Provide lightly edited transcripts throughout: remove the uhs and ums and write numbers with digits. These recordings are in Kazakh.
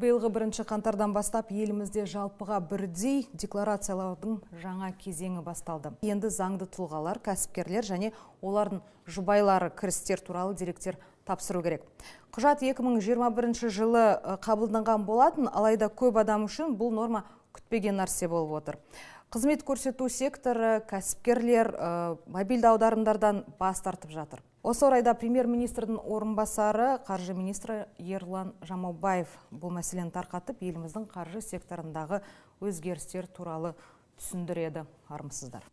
Биылғы 1 қаңтардан бастап елімізде жалпыға бірдей декларациялаудың жаңа кезеңі басталды. Енді заңды тұлғалар, кәсіпкерлер және олардың жұбайлары кірістер туралы деректер тапсыру керек. Құжат 2021 жылы қабылданған болатын, алайда көп адам үшін бұл норма күтпеген нәрсе болып отыр. Қызмет көрсету секторы, кәсіпкерлер мобильді аударымдардан бас тартып жатыр. Осы орайда премьер-министрдің орынбасары, қаржы министрі Ерлан Жамаубаев бұл мәселені тарқатып, еліміздің қаржы секторындағы өзгерістер туралы түсіндіреді. Армысыздар.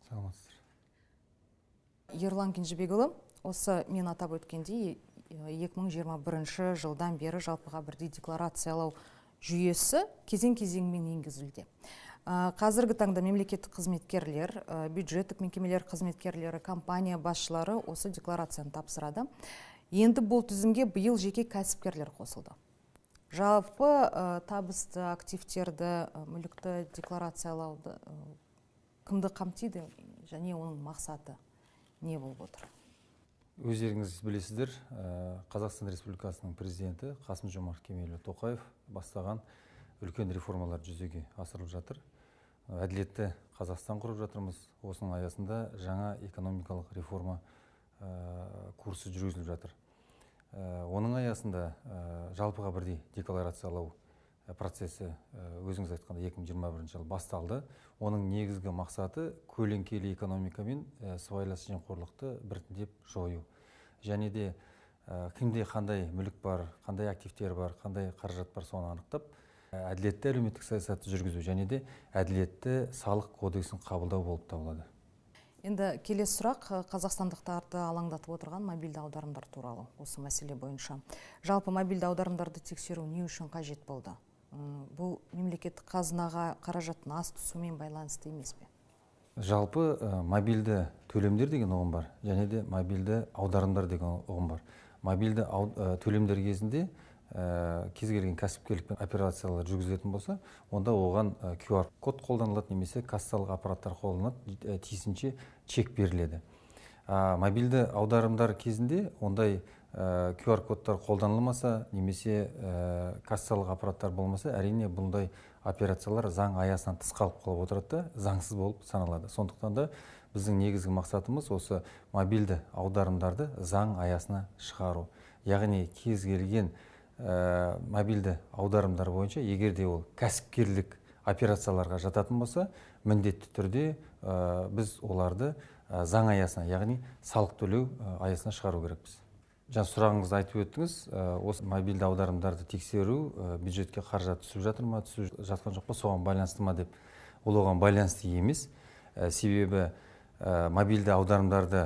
Ерлан Кенжебекұлы, осы мен атап өткендей 2021 жылдан бері жалпыға бірдей декларациялау жүйесі кезең-кезеңмен енгізілді. Қазіргі таңда мемлекеттік қызметкерлер, бюджеттік мекемелер қызметкерлері, компания басшылары осы декларацияны тапсырады. Енді бұл тізімге биыл жеке кәсіпкерлер қосылды. Жалпы табысты активтерді, мүлікті декларациялауды кімді қамтиды және оның мақсаты не болып отыр? Өздеріңіз білесіздер, Қазақстан Республикасының президенті Қасым-Жомарт Кемелұлы Тоқаев бастаған үлкен реформалар жүзеге асырылып жатыр. Әділетті Қазақстан құрып жатырмыз. Осының аясында жаңа экономикалық реформа курсы жүргізіліп жатыр. Оның аясында жалпыға бірдей декларациялау процесі өзіңіз айтқанда 2021 жыл басталды. Оның негізгі мақсаты көлеңкелі экономика мен сыбайлас жемқорлықты біртіндеп жою. Және де кімде қандай мүлік бар, қандай активтер бар, қандай қаражат бар, соны анықтап, әділетті әлеуметтік саясатты жүргізу және де әділетті салық кодексін қабылдау болып табылады. Енді келесі сұрақ қазақстандықтарды алаңдатып отырған мобильді аударымдар туралы осы мәселе бойынша. Жалпы мобильді аударымдарды тексеру не үшін қажет болды? Бұл мемлекеттік қазынаға қаражаттың аз түсумен байланысты емес пе? Жалпы мобильді төлемдер деген ұғым бар, және де мобильді аударымдар деген ұғым бар. Мобильді төлемдер кезінде кез келген кәсіпкерлік операциялар жүргізілетін болса, онда оған QR код қолданылады, немесе кассалық аппараттар қолданылады, тиісінше чек беріледі. Мобильді аударымдар кезінде ондай QR кодтар қолданылмаса, немесе кассалық аппараттар болмаса, әрине бұндай операциялар заң аясынан тыс қалып қалып отырады, заңсыз болып саналады. Сондықтан да біздің негізгі мақсатымыз осы мобильді аударымдарды заң аясына шығару. Яғни кез келген мобильді аударымдар бойынша, егер де ол кәсіпкерлік операцияларға жататын болса, міндетті түрде біз оларды заң аясына, яғни салық төлеу аясына шығару керекпіз. Жаңа сұрағыңызды айтып өттіңіз, осы мобильді аударымдарды тексеру бюджетке қаражат түсіп жатыр ма, түсіп жатқан жоқ па, соған байланысты ма деп. Ол оған байланысты емес. Себебі мобильді аударымдарды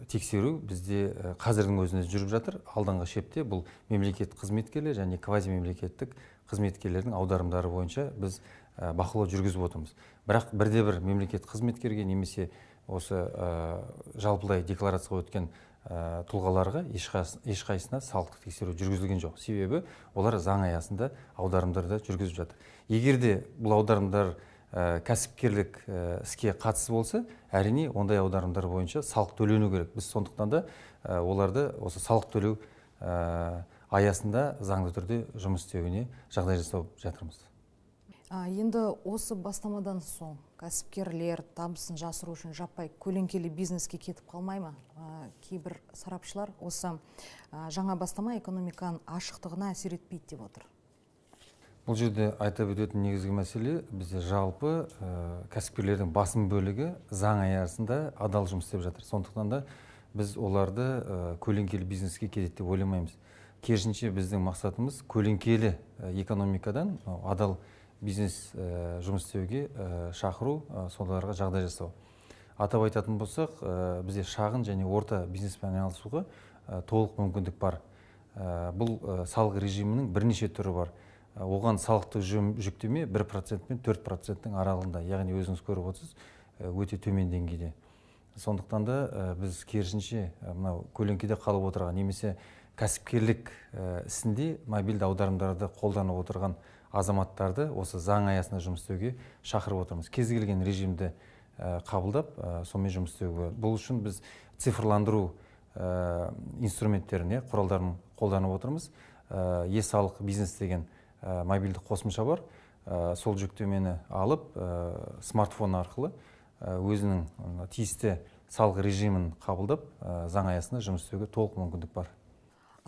тексеру бізде қазірдің өзінде жүріп жатыр. Алдыңғы шепте бұл мемлекеттік қызметкерлер және квазимемлекеттік қызметкерлердің аударымдары бойынша біз бақылау жүргізіп отырмыз. Бірақ бірде-бір мемлекеттік қызметкерге немесе осы жалпылай декларацияға өткен тұлғаларға ешқайсысына салықтық тексеру жүргізілген жоқ. Себебі олар заң аясында аударымдарды жүргізіп жатыр. Егер де бұл аударымдар кәсіпкерлік іске қатысы болса, әрине ондай аударымдар бойынша салық төлену керек. Біз сондықтан да оларды осы салық төлеу аясында заңды түрде жұмыс істеуіне жағдай жасап жатырмыз. Енді осы бастамадан соң кәсіпкерлер табысын жасыру үшін жаппай көлеңкелі бизнеске кетіп қалмай ма? Кейбір сарапшылар осы жаңа бастама экономиканың ашықтығына әсер етпейді деп отыр. Бұл жерде айтып өтетін негізгі мәселе, бізде жалпы кәсіпкерлердің басым бөлігі заң аясында адал жұмыс істеп жатыр. Сондықтан да біз оларды көлеңкелі бизнеске кетеді деп ойламаймыз. Керісінше біздің мақсатымыз көлеңкелі экономикадан адал бизнес жұмыс істеуге шақыру, соларға жағдай жасау. Атап айтатын болсақ, бізде шағын және орта бизнеспен айналысуға толық мүмкіндік бар. Бұл салық режимінің бірнеше түрі бар. Оған салықтық жүктеме 1% пен 4%-ның аралығында, яғни өзіңіз көріп отырсыз, өте төмен деңгейде. Сондықтан да біз керісінше мынау көлеңкеде қалып отырған немесе кәсіпкерлік ісінде мобильді аударымдарды қолданып отырған азаматтарды осы заң аясында жұмыс істеуге шақырып отырмыз. Кез келген режимді қабылдап, сонымен жұмыс істеуге. Бұл үшін біз цифрландыру инструменттеріне, құралдарын қолданып отырмыз. Е-салық бизнес деген мобильдік қосымша бар. Сол жүктемені алып, смартфон арқылы өзінің тиісті салық режимін қабылдап, заң аясында жұмыс істеуге толық мүмкіндік бар.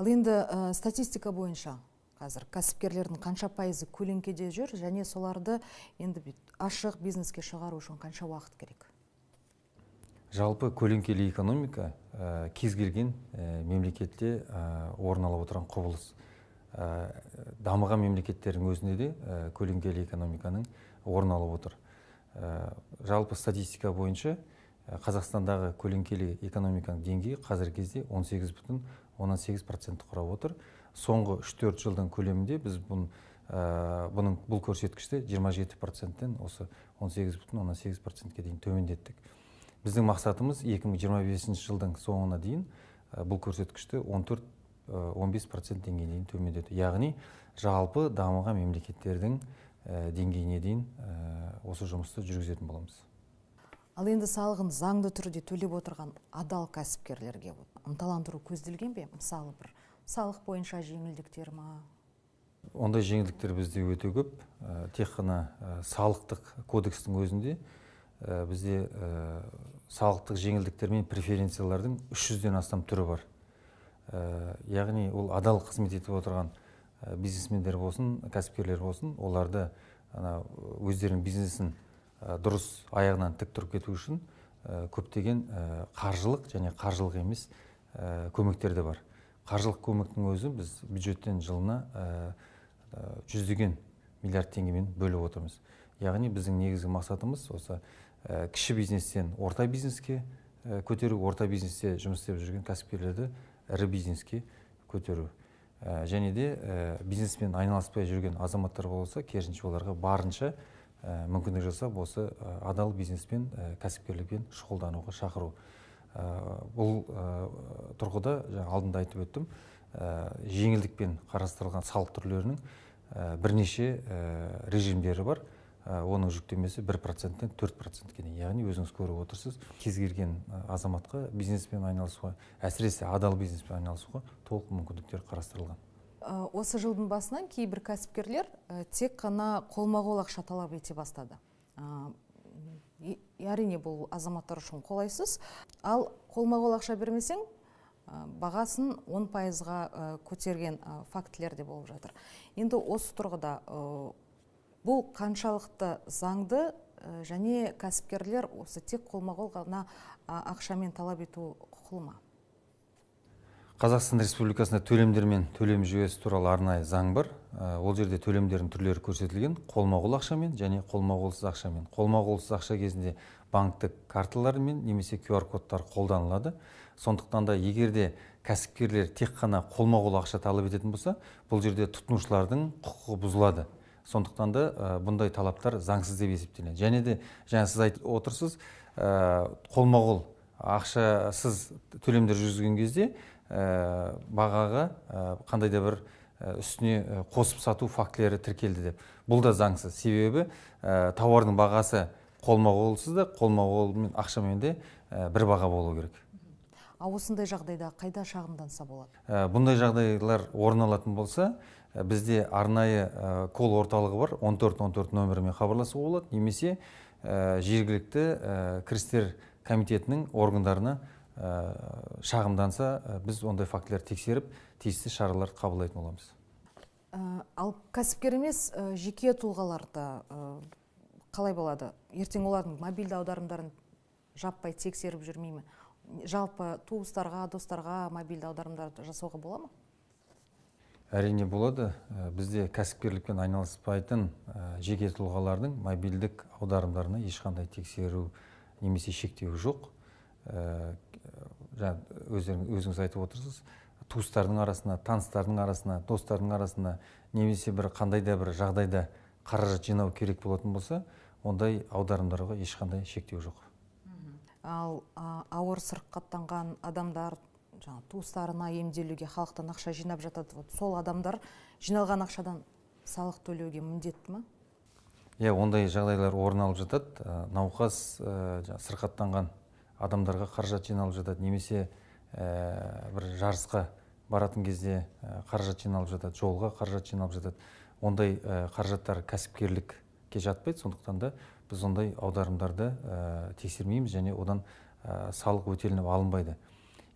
Ал енді статистика бойынша қазір кәсіпкерлердің қанша пайызы көлеңкеде жүр, және соларды енді ашық бизнеске шығару үшін қанша уақыт керек? Жалпы көлеңкелі экономика кез келген мемлекетте орын алып отырған құбылыс. Дамыған мемлекеттердің өзінде де көлеңкелі экономиканың орын алып отыр. Жалпы статистика бойынша Қазақстандағы көлеңкелі экономиканың деңгейі қазіргі кезде 18,8% құрап отыр. Соңғы 3-4 жылдың көлемінде біз бұл көрсеткішті 27%-тен осы 18,8%-ке дейін төмендеттік. Біздің мақсатымыз 2025 жылдың соңына дейін бұл көрсеткішті 14-15% деңгейіне дейін төмендету. Яғни жалпы дамыған мемлекеттердің деңгейіне дейін осы жұмысты жүргізетін боламыз. Ал енді салығын заңды түрде төлеп отырған адал кәсіпкерлерге ынталандыру көзделген бе? Мысалы, бір салық бойынша жеңілдіктер ма? Ондай жеңілдіктер бізде өте көп. Тек қана салықтық кодекстің өзінде бізде салықтық жеңілдіктер мен преференциялардың 300-ден астам түрі бар. Яғни ол адал қызмет етіп отырған бизнесмендер болсын, кәсіпкерлер болсын, оларды өздерінің бизнесін дұрыс аяғынан тік тұрып кету үшін көптеген қаржылық және қаржылық емес көмектер де бар. Қаржылық көмектің өзі біз бюджеттен жылына жүздеген миллиард теңгемен бөліп отырмыз. Яғни біздің негізгі мақсатымыз осы кіші бизнестен орта бизнеске көтеру, орта бизнесте жұмыс істеп жүрген кәсіпкерлерді ірі бизнеске көтеру. Және де бизнеспен айналыспай жүрген азаматтар болса, керісінше оларға барынша мүмкіндік жасап, осы адал бизнеспен, кәсіпкерлікпен шұғылдануға шақыру. Бұл тұрғыда алдында айтып өттім, жеңілдікпен қарастырылған салық түрлерінің бірнеше режимдері бар. Оның жүктемесі 1%-тен 4%-ке дейін. Яғни өзіңіз көріп отырсыз, кез келген азаматқа бизнеспен айналысуға, әсіресе адал бизнеспен айналысуға толық мүмкіндіктер қарастырылған. Осы жылдың басынан кейбір кәсіпкерлер тек қана қолма-қол ақша талап ете бастады. Әрине бұл азаматтар үшін қолайсыз. Ал қолма-қол ақша бермесең, бағасын 10%-ға көтерген фактілер де болып жатыр. Енді осы тұрғыда бұл қаншалықты заңды және кәсіпкерлер осы тек қолма-қол ғана ақшамен талап ету құқылы ма? Қазақстан Республикасында төлемдер мен төлем жүйесі туралы арнайы заң бар. Ол жерде төлемдердің түрлері көрсетілген: қолма-қол ақшамен және қолма-қолсыз ақшамен. Қолма-қолсыз ақша кезінде банктік карталар мен немесе QR кодтар қолданылады. Сондықтан да егерде кәсіпкерлер тек қана қолма-қол ақша талап ететін болса, бұл жерде тұтынушылардың құқығы бұзылады. Сондықтан да бұндай талаптар заңсыз деп есептеледі. Және де сіз айтып отырсыз, қолма-қол ақшасыз төлемдер жүргізген кезде бағаға қандай да бір үстіне қосып сату фактілері тіркелді деп. Бұл да заңсыз. Себебі тауардың бағасы қолма-қолсыз да, қолма-қол мен ақшамен де бір баға болу керек. Осындай жағдайда қайда шағымданса болады? Бұндай жағдайлар орын алатын болса, бізде арнайы кол орталығы бар, 1414 нөмірімен хабарласуға болады, немесе жергілікті кірістер комитетінің органдарына шағымданса, біз ондай фактілер тексеріп, тиісті шаралар қабылдайтын боламыз. Ал кәсіпкер емес жеке тұлғаларды қалай болады? Ертең олардың мобильді аударымдарын жаппай тексеріп жүрмейме? Жалпы туыстарға, достарға мобильді аударымдарды жасауға бола ма? Әрине болады. Бізде кәсіпкерлікпен айналыспайтын жеке тұлғалардың мобильдік аударымдарына ешқандай тексеру немесе шектеу жоқ. Өзіңіз айтып отырсыз, туыстардың арасына, таныстардың арасына, достардың арасына, немесе бір қандай да бір жағдайда қаражат жинау керек болатын болса, ондай аударымдарға ешқандай шектеу жоқ. Ал ауыр сырқаттанған адамдар туыстарына емделуге халықтан ақша жинап жатады. Сол адамдар жиналған ақшадан салық төлеуге міндетті ме? Ондай жағдайлар орын алып жатады. Науқас сырқаттанған адамдарға қаражат жиналып жатады, немесе бір жарысқа баратын кезде қаражат жиналып жатады, жолға қаражат жиналып жатады. ондай қаражаттар кәсіпкерлікке жатпайды, сондықтан да біз ондай аударымдарды тексермейміз және одан салық өтелініп алынбайды.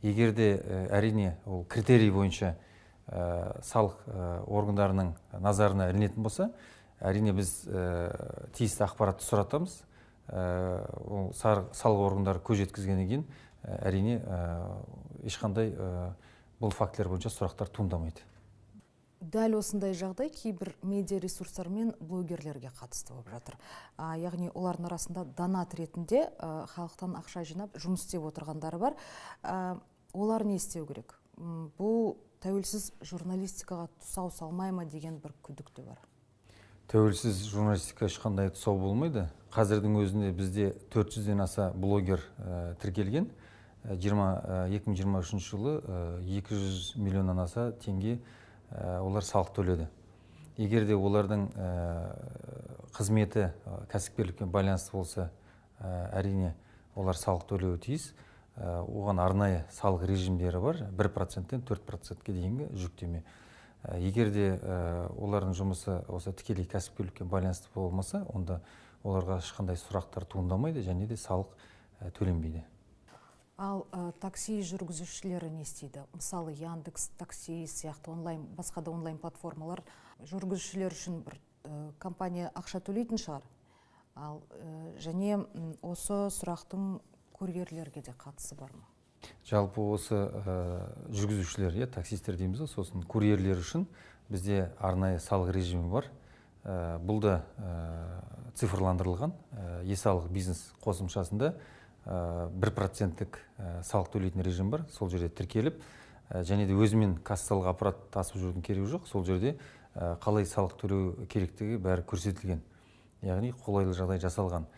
Егер де әрине ол критерий бойынша салық органдарының назарына ілінетін болса, әрине біз тиісті ақпаратты сұратамыз. Ол салық органдары көз жеткізгеннен кейін әрине ешқандай бұл фактілер бойынша сұрақтар туындамайды. Дәл осындай жағдай кейбір медиа ресурстар мен блогерлерге қатысты болып жатыр. Яғни олардың арасында донат ретінде халықтан ақша жинап жұмыс істеп отырғандары бар. Олар не істеу керек? Бұл тәуелсіз журналистикаға тұсау салмай ма деген бір күдікті бар. Тәуелсіз журналистика ешқандай тұсау болмайды. Қазірдің өзінде бізде 400-ден аса блогер тіркелген. 2023 жылы 200 миллионнан аса теңге олар салық төледі. Егер де олардың қызметі кәсіпкерлікпен байланысты болса, әрине олар салық төлеуі тиіс. Оған арнайы салық режимдері бар, 1%-тен 4%-ке дейінгі жүктеме. Егер де олардың жұмысы осы тікелей кәсіпкерлікке байланысты болмаса, онда оларға ешқандай сұрақтар туындамайды және де салық төленбейді. Ал такси жүргізушілері не істейді? Мысалы, Яндекс такси сияқты басқа да онлайн платформалар жүргізушілер үшін бір компания ақша төлейтін шығар. Және осы сұрақтың курьерлерге де қатысы бар ма? Жалпы осы жүргізушілер, таксистер дейміз, сосын курьерлер үшін бізде арнайы салық режимі бар. Бұл да цифрландырылған есалық бизнес қосымшасында 1%-тік салық төлейтін режим бар. Сол жерде тіркеліп, және де өзімен кассалық аппарат тасып жүрудің керегі жоқ. Сол жерде қалай салық төлеу керектігі бәрі көрсетілген. Яғни қолайлы жағдай жасалған.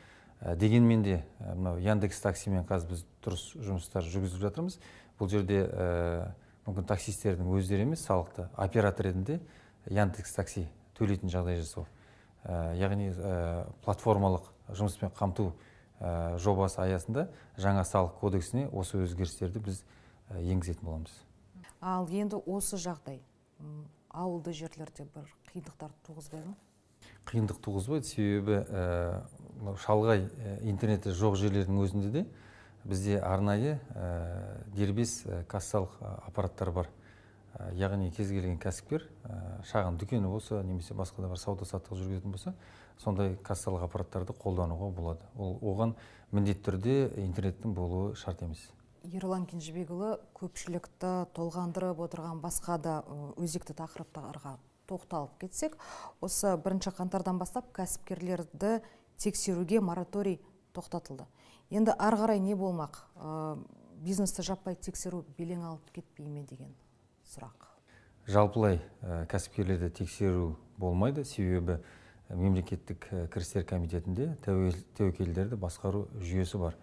Дегенмен де Яндекс таксимен қазір біз дұрыс жұмыстар жүргізіп жатырмыз. Бұл жерде мүмкін таксистердің өздері емес, салықты оператор ретінде Яндекс такси төлейтін жағдай жасау. Яғни платформалық жұмыспен қамту жобасы аясында жаңа салық кодексіне осы өзгерістерді біз енгізетін боламыз. Ал енді осы жағдай ауылды жерлерде бір қиындықтар туғызбай ма? Қиындық туғызбайды, себебі шалғай интернеті жоқ жерлердің өзінде де бізде арнайы дербес кассалық аппараттар бар. Яғни кез келген кәсіпкер шағын дүкені болса, немесе басқа да бір сауда-саттық жүргізетін болса, сондай кассалық аппараттарды қолдануға болады. Оған міндетті түрде интернеттің болуы шарт емес. Ерлан Кенжебекұлы көпшілікті толғандырып отырған басқа да өзекті тақырыптарға тоқталып кетсек, осы 1 қаңтардан бастап кәсіпкерлерді тексеруге мораторий тоқтатылды. Енді ары қарай не болмақ? Бизнесті жаппай тексеру белең алып кетпей ме деген сұрақ. Жалпылай кәсіпкерлерді тексеру болмайды, себебі мемлекеттік кірістер комитетінде тәуекелдерді басқару жүйесі бар.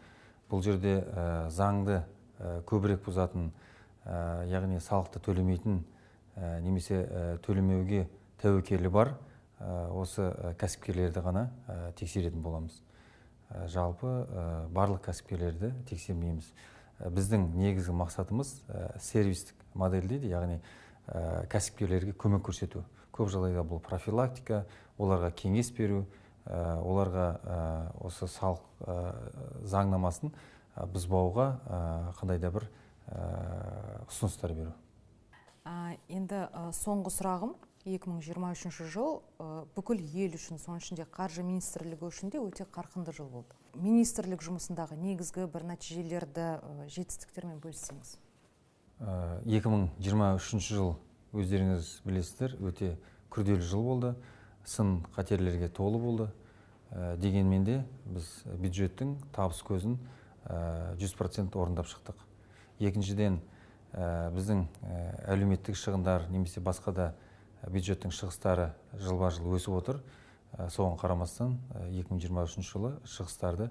Бұл жерде заңды көбірек бұзатын, яғни салықты төлемейтін немесе төлемеуге тәуекелі бар осы кәсіпкерлерді ғана тексеретін боламыз. Жалпы барлық кәсіпкерлерді тексермейміз. Біздің негізгі мақсатымыз сервистік модель дейді, яғни кәсіпкерлерге көмек көрсету. Көп жағдайда бұл профилактика, оларға кеңес беру, оларға осы салық заңнамасын бұзбауға қандай да бір ұсыныстар беру. Енді соңғы сұрағым, 2023 жыл бүкіл ел үшін, соның ішінде қаржы министрлігі үшін де өте қарқынды жыл болды. Министрлік жұмысындағы негізгі бір нәтижелерді жетістіктермен бөліссеңіз. 2023 жыл өздеріңіз білесіздер, өте күрделі жыл болды, сын қатерлерге толы болды. Дегенмен де біз бюджеттің табыс көзін 100% орындап шықтық. Екіншіден, біздің әлеуметтік шығындар немесе басқа да бюджеттің шығыстары жылба-жыл өсіп отыр. Соған қарамастан 2023 жылы шығыстарды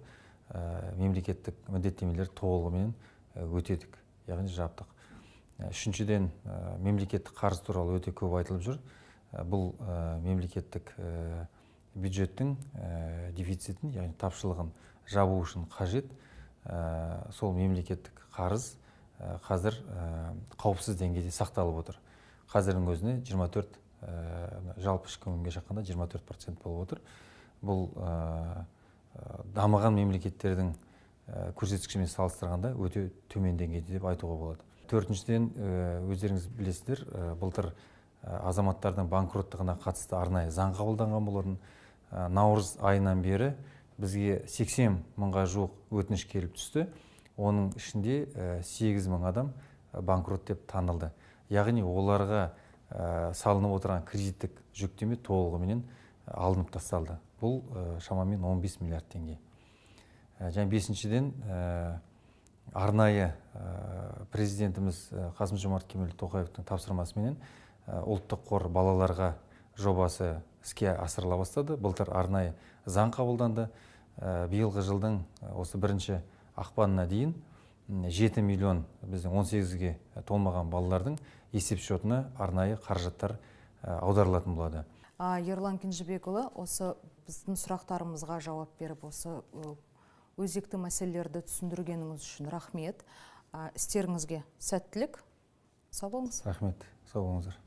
мемлекеттік міндеттемелер толығымен өтедік, яғни жаптық. Үшіншіден, мемлекеттік қарыз туралы өте көп айтылып жүр. Бұл мемлекеттік бюджеттің дефицитін, яғни тапшылығын жабу үшін қажет. Сол мемлекеттік қарыз қазір қауіпсіз деңгейде сақталып отыр. Қазірдің өзіне 24 жалпы ішкі өнімге шаққанда 24% болып отыр. Бұл дамыған мемлекеттердің көрсеткішімен салыстырғанда өте төмен деңгейде деп айтуға болады. Төртіншіден, өздеріңіз білесіздер, былтыр азаматтардың банкроттығына қатысты арнайы заң қабылданған болатын. Наурыз айынан бері бізге 80 мыңға жуық өтініш келіп түсті. Оның ішінде 8 мың адам банкрот деп танылды. Яғни оларға салынып отырған кредиттік жүктеме толығыменен алынып тасталды. Бұл шамамен 15 миллиард теңге. Және бесіншіден, арнайы президентіміз Қасым-Жомарт Кемелұлы Тоқаевтың тапсырмасымен ұлттық қор балаларға жобасы іске асырыла бастады. Былтыр арнайы заң қабылданды. Биылғы жылдың осы 1 ақпанына дейін 7 миллион біздің 18-ге толмаған балалардың есеп шотына арнайы қаражаттар аударылатын болады. Ерлан Кенжебекұлы, осы біздің сұрақтарымызға жауап беріп, осы өзекті мәселелерді түсіндіргеніңіз үшін рахмет. Істеріңізге сәттілік. Сау болыңыз. Рахмет. Сау болыңыздар.